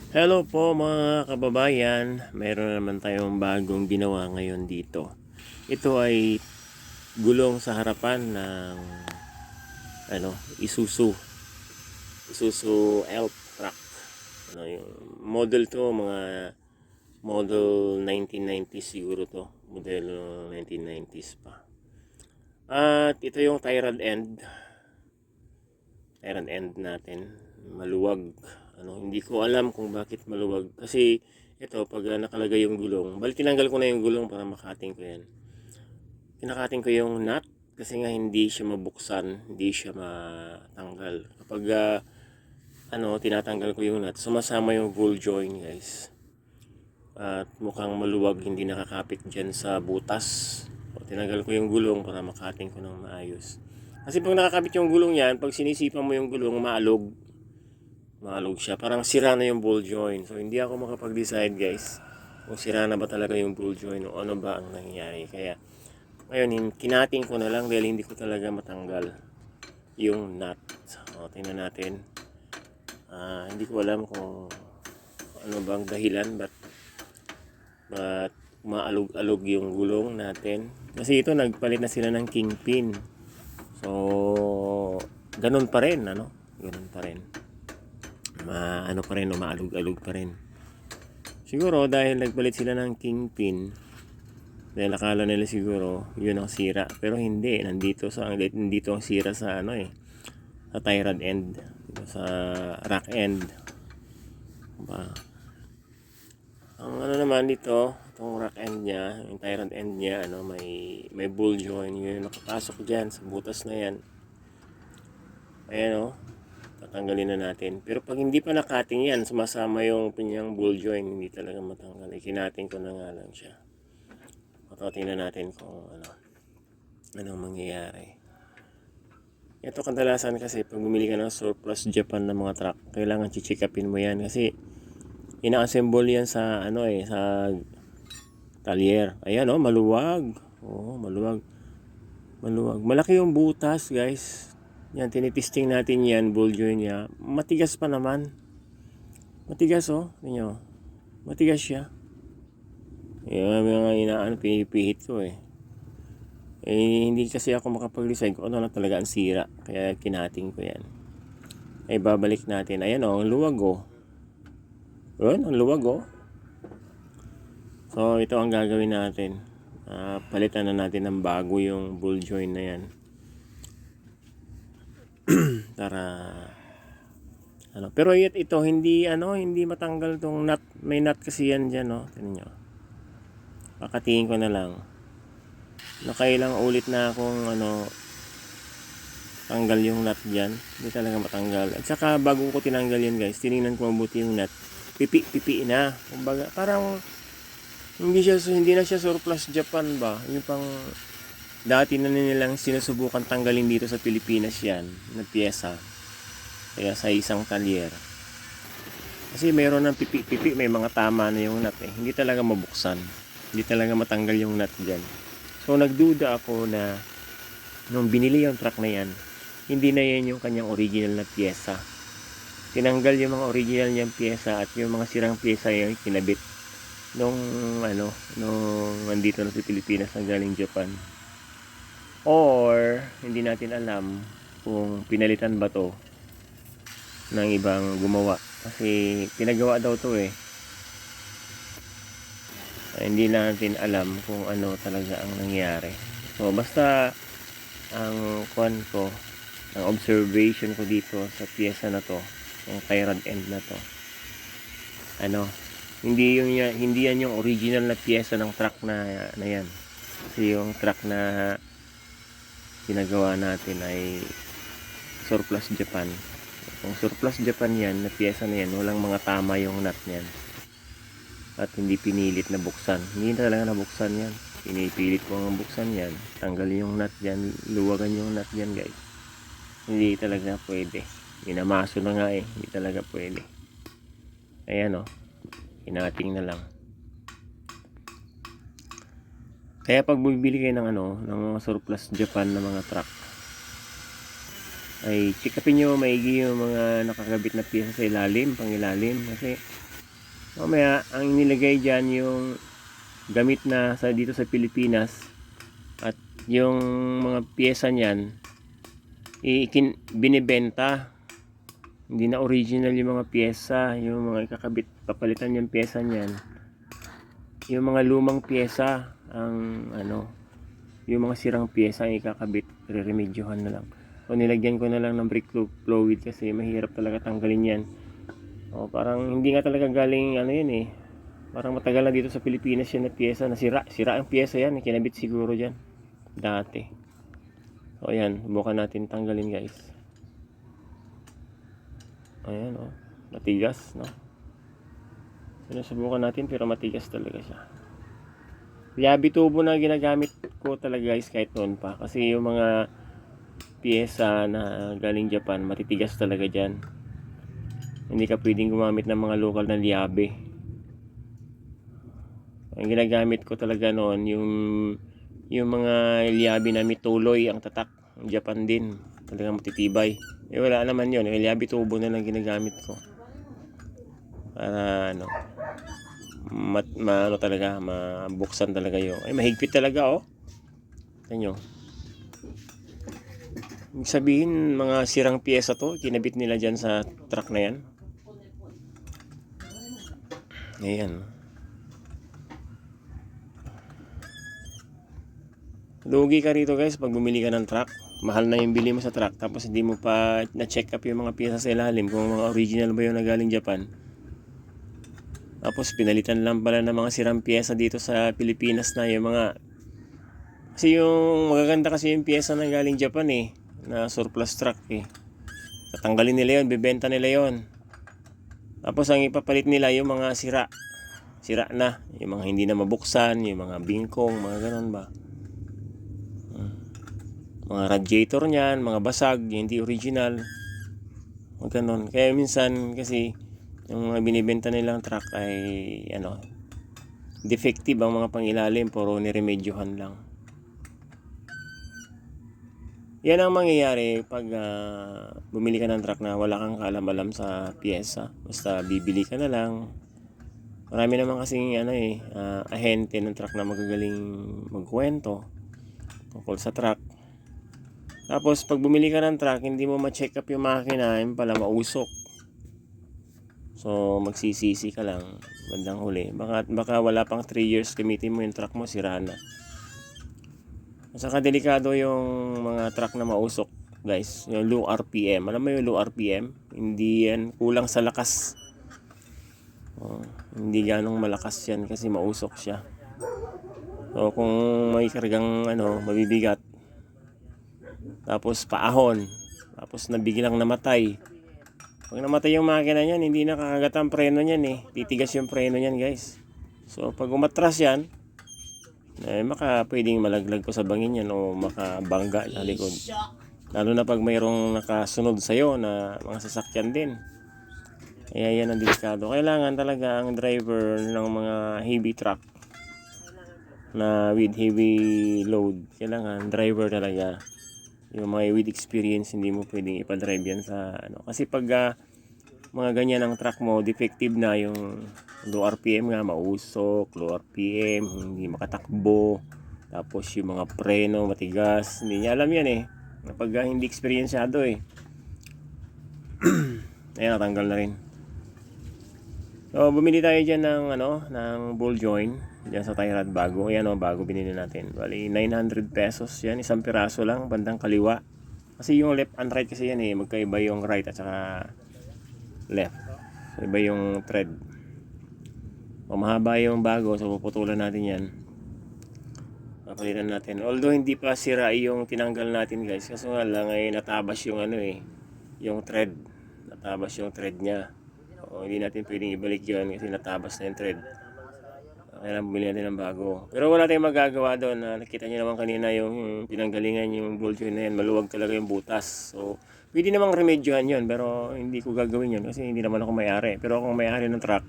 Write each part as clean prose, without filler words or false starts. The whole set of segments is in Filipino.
Hello po mga kababayan, mayroon naman tayong bagong ginawa ngayon dito. Ito ay gulong sa harapan ng Isuzu. Isuzu Elf truck. Yung model to, mga model 1990s siguro to. Model 1990s pa. At ito yung tie rod end. Tie rod end natin. Maluwag. Hindi ko alam kung bakit maluwag. Kasi ito, pag nakalagay yung gulong, bali tinanggal ko na yung gulong para makating ko yan. Kinakating ko yung nut kasi nga hindi siya mabuksan, hindi siya matanggal. Kapag tinatanggal ko yung nut, sumasama yung ball joint, guys. At mukhang maluwag, hindi nakakapit dyan sa butas. O, tinanggal ko yung gulong para makating ko ng maayos. Kasi pag nakakapit yung gulong yan, pag sinisipan mo yung gulong, maalog siya. Parang sira na yung ball joint. So hindi ako makapag-decide, guys, kung sira na ba talaga yung ball joint o ano ba ang nangyayari. Kaya ngayon, kinating ko na lang dahil hindi ko talaga matanggal yung nut. O, tingnan natin. Hindi ko alam kung ano bang dahilan ba't maalog-alog yung gulong natin. Kasi ito, nagpalit na sila ng kingpin. So, ganun pa rin, Ganun pa rin. Pa rin, maalog-alog pa rin. Siguro dahil nagpalit sila ng kingpin, dahil akala nila siguro yun ang sira, pero hindi, nandito ang sira sa sa tie rod end, dito sa rack end. Ang naman dito, itong rack end niya, yung tie rod end niya, may ball joint, yun nakapasok diyan sa butas na yan. Ayan, tatanggalin na natin. Pero pag hindi pa nakating yan, sumasama yung pinyang ball joint, hindi talaga matanggal. Ikinating ko na nga lang siya. Tingnan natin kung anong mangyayari. Ito kadalasan kasi pag bumili ka ng surplus Japan na mga truck, kailangan chichikapin mo yan kasi ina-assemble yan sa sa talyer. Ayan, maluwag. Maluwag. Malaki yung butas, guys. Yan, tinitesting natin yan, ball joint niya. Matigas pa naman. Matigas, Tingnan nyo. Matigas siya. Yung mga pinipihit ko hindi kasi ako makapag-decide kung ano na talaga ang sira. Kaya kinating ko yan. Babalik natin. Ayan, ang luwag, Ayan, ang luwag, So, ito ang gagawin natin. Palitan na natin ng bago yung ball joint na yan. Para pero ito hindi hindi matanggal tong nut. May nut kasi yan diyan, tingnan niyo. Pakatingin ko na lang. Nakailang ulit na akong tanggal yung nut diyan. Hindi talaga matanggal. At saka bago ko tinanggal yun, guys, tiningnan ko mabuti yung nut. Pipi na. Kumbaga parang hindi na siya surplus Japan ba. Yung pang dati na nilang sinusubukan tanggalin dito sa Pilipinas yan na piyesa. Kaya sa isang talyer. Kasi mayroon ng pipi, may mga tama na yung nut Hindi talaga mabuksan. Hindi talaga matanggal yung nut dyan. So nagduda ako na nung binili yung truck na yan, hindi na yan yung kanyang original na piyesa. Tinanggal yung mga original niyang piyesa at yung mga sirang piyesa yung kinabit nung nandito na sa Pilipinas na galing Japan. Or hindi natin alam kung pinalitan ba to ng ibang gumawa kasi pinagawa daw to hindi natin alam kung ano talaga ang nangyari. So basta ang ang observation ko dito sa piyesa na to, yung tie rod end na to, hindi yan yung original na piyesa ng truck na yan. Kasi yung truck na ginagawa natin ay surplus Japan. Kung surplus Japan yan, na piyesa na yan, walang mga tama yung nut niyan. At hindi pinilit na buksan. Hindi talaga nabuksan yan. Pinipilit ko ang buksan yan. Tanggalin yung nut dyan. Luwagan yung nut dyan, guys. Hindi talaga pwede. Minamaso na nga Hindi talaga pwede. Ayan Hinating na lang. Kaya pag bibili kayo ng ng mga surplus Japan na mga truck, ay check upin nyo maigi yung mga nakakabit na piyesa sa ilalim, pang ilalim, kasi Mamaya, ang inilagay dyan yung gamit na dito sa Pilipinas, at yung mga pyesa niyan binibenta. Hindi na original yung mga pyesa, yung mga ikakabit, papalitan yung pyesa niyan. Yung mga lumang pyesa ang yung mga sirang pyesa ang ikakabit, re-remedyohan na lang. So nilagyan ko na lang ng brake fluid kasi mahirap talaga tanggalin yan. Parang hindi nga talaga galing yun eh. Parang matagal na dito sa Pilipinas yan na pyesa, sira ang pyesa yan, kinabit siguro dyan dati. So ayan, subukan natin tanggalin guys. Ayan matigas no. Sinusubukan natin pero matigas talaga siya. Yabi tubo na ginagamit ko talaga guys kahit noon pa, kasi yung mga pyesa na galing Japan matitigas talaga dyan. Hindi ka pwedeng gumamit ng mga local na liabe. Ang ginagamit ko talaga noon yung mga liabe na mituloy ang tatak. Ang Japan din talagang matitibay. Wala naman yun, liabe tubo na lang ginagamit ko para talaga mabuksan talaga yung mahigpit talaga Tingnan nyo. Ibig sabihin mga sirang pyesa to kinabit nila dyan sa truck na yan. Ayan. Lugi ka rito guys pag bumili ka ng truck. Mahal na yung bili mo sa truck tapos hindi mo pa na-check up yung mga pyesa sa ilalim kung mga original ba yung na galing Japan. Tapos pinalitan lang pala ng mga sirang pyesa dito sa Pilipinas na yung mga, kasi yung magaganda kasi yung pyesa na galing Japan na surplus truck tatanggalin nila yon, bibenta nila yon. Tapos ang ipapalit nila yung mga sira na, yung mga hindi na mabuksan, yung mga bingkong, mga ganon ba, mga radiator niyan, mga basag, hindi original, mga ganon. Kaya minsan kasi yung mga binibenta nilang truck ay defective ang mga pangilalim, puro niremedyohan lang. Yan ang mangyayari pag bumili ka ng truck na wala kang kaalam-alam sa pyesa. Basta bibili ka na lang. Marami naman kasing ahente ng truck na magagaling magkwento tungkol sa truck. Tapos pag bumili ka ng truck, hindi mo ma-check up yung makina, yung pala mausok. So magsisisi ka lang bandang huli. Baka wala pang 3 years gamitin mo yung truck mo, sira na. Saka delikado yung mga truck na mausok guys, yung low RPM. Alam mo yung low RPM? Hindi yan, kulang sa lakas. Hindi ganong malakas yan kasi mausok siya. So kung may kargang mabibigat, tapos paahon, tapos nabiglang namatay, pag namatay yung makina niyan, hindi nakakagat ang preno niyan titigas yung preno niyan guys. So pag umatras yan, pwedeng malaglag ko sa bangin yan o makabangga sa likod. Lalo na pag mayroong nakasunod sa'yo na mga sasakyan din. Kaya yan ang delikado. Kailangan talaga ang driver ng mga heavy truck na with heavy load, kailangan driver talaga yung mga with experience. Hindi mo pwedeng ipadrive yan sa kasi pag mga ganyan ang truck mo, defective na, yung low RPM nga, mausok, low RPM, hindi makatakbo, tapos yung mga preno matigas, hindi niya alam yan kapag hindi eksperyensyado ayan, natanggal na rin. So bumili tayo dyan ng ball joint dyan sa tie rod bago. Ayan bago binili natin, bali 900 pesos yan, isang piraso lang, bandang kaliwa. Kasi yung left and right kasi yan magkaiba yung right at saka left, iba yung thread. Mahaba yung bago, so puputulan natin yan, papalitan natin. Although hindi pa sira yung tinanggal natin guys, kasi nga lang natabas yung yung thread, natabas yung thread nya. Hindi natin pwedeng ibalik yun kasi natabas na yung thread. Kailangan bumili natin ng bago, pero wala tayong magagawa doon. Nakita nyo naman kanina yung pinanggalingan, yung ball joint na yan, maluwag talaga yung butas. So pwede namang remedyohan yun, pero hindi ko gagawin yun kasi hindi naman ako may-ari. Pero kung may-ari ng truck,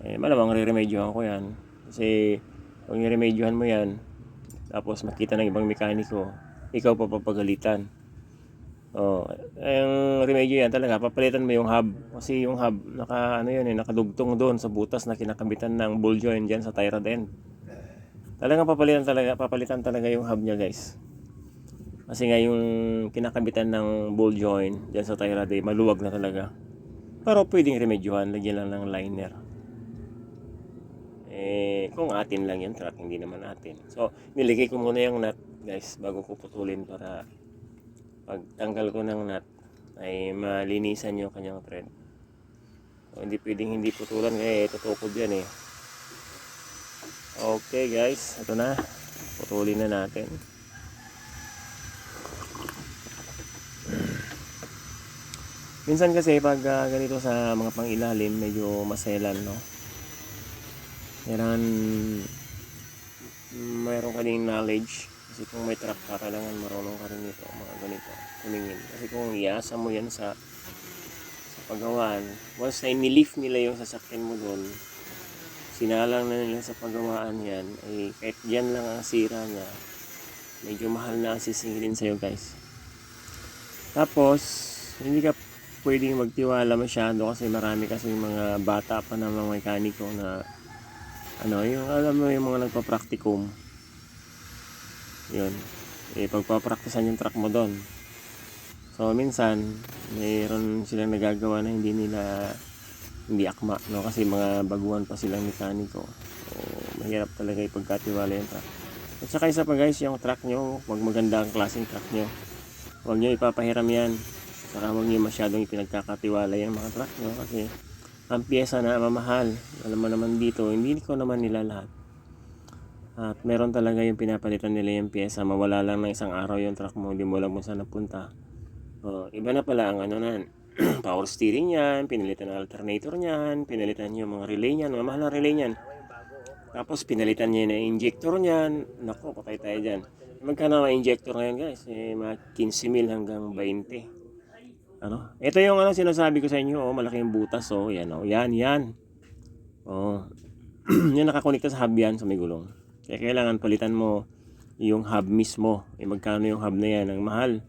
malamang re-remedyohan ko yan. Kasi pag Oh, ang remedyo yan talaga, papalitan mo yung hub. Kasi yung hub, nakadugtong doon sa butas na kinakabitan ng ball joint dyan sa tie rod end. Talagang papalitan talaga yung hub niya guys. Kasi nga yung kinakabitan ng ball joint dyan sa tie rod maluwag na talaga. Pero pwedeng remedyohan, lagyan lang ng liner. Kung atin lang yung truck, hindi naman atin. So, niligay ko muna yung nut guys bago ko putulin para pag tanggal ko ng nut ay malinisan yung kanyang thread. So, hindi pwedeng hindi putulan kaya tutukod yan eh. Okay guys, ito na. Putulin na natin. Minsan kasi pag ganito sa mga pangilalim, medyo maselan, no? Kailangan mayroon ka ding knowledge. Kasi kung may truck ka, kailangan marunong ka rin ito, mga ganito, tumingin. Kasi kung iasa mo yan sa paggawaan, once na inilift nila yung sasakyan mo doon, sinalang na nila sa paggawaan yan, ay kahit yan lang ang sira niya, medyo mahal na ang sisingilin sa'yo guys. Tapos, hindi ka pwedeng magtiwala masyado kasi marami kasing mga bata pa na mga mekaniko na yung alam mo yung mga nagpa-practicum. Yun. Pagpa-practicean yung truck mo doon. So, minsan, mayroon silang nagagawa na hindi akma, no? Kasi mga baguhan pa silang mekaniko. So, mahirap talaga ipagkatiwala yung truck. At saka isa pa guys, yung truck nyo, wag maganda ang klaseng truck nyo. Huwag nyo ipapahiram yan. Saka huwag nyo masyadong ipinagkakatiwala yung mga truck nyo kasi ang pyesa na mamahal. Alam mo naman dito, hindi ko naman nila lahat. At meron talaga yung pinapalitan nila yung pyesa. Mawala lang ng isang araw yung truck mo, hindi mo alam kung saan napunta. Iba na pala ang power steering yan, pinalitan ang alternator niyan, pinalitan yung mga relay niyan, mamahal na relay niyan. Tapos pinalitan niya yung injector niyan. Nako, patay tayo dyan. Magkano ang injector ngayon guys? Mga 15,000 hanggang 20. Ito yung sinasabi ko sa inyo, malaking butas, yan, yan. Yan nakakonekta sa hub yan sa may gulong. Kaya kailangan palitan mo yung hub mismo. Magkano yung hub na yan? Ang mahal.